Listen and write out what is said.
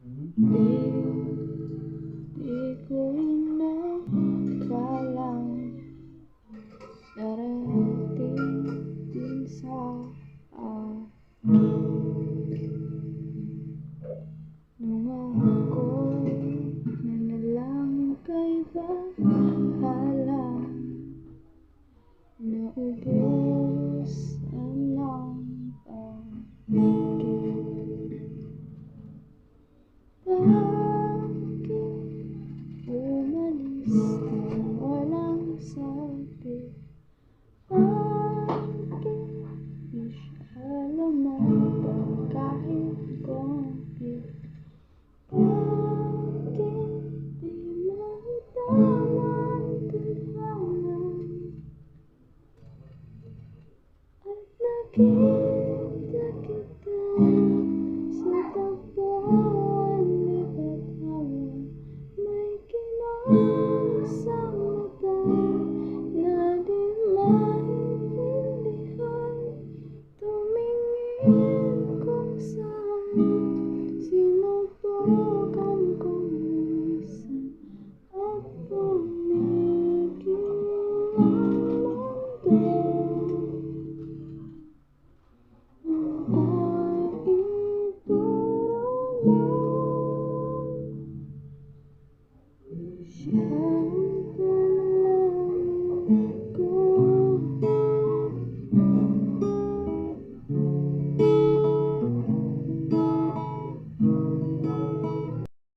Di ko inakalang darating din sa nung ako'y nanalangin kay bahala, naubos ang pag-ibig. Bakit umalis na walang sabi? Bakit di siya lumaban kahit konti? Bakit di maitama ang tadhana at nakita kita sa tagpuan ni Batawa? May kinang sa mata na di maintindihan, tumingin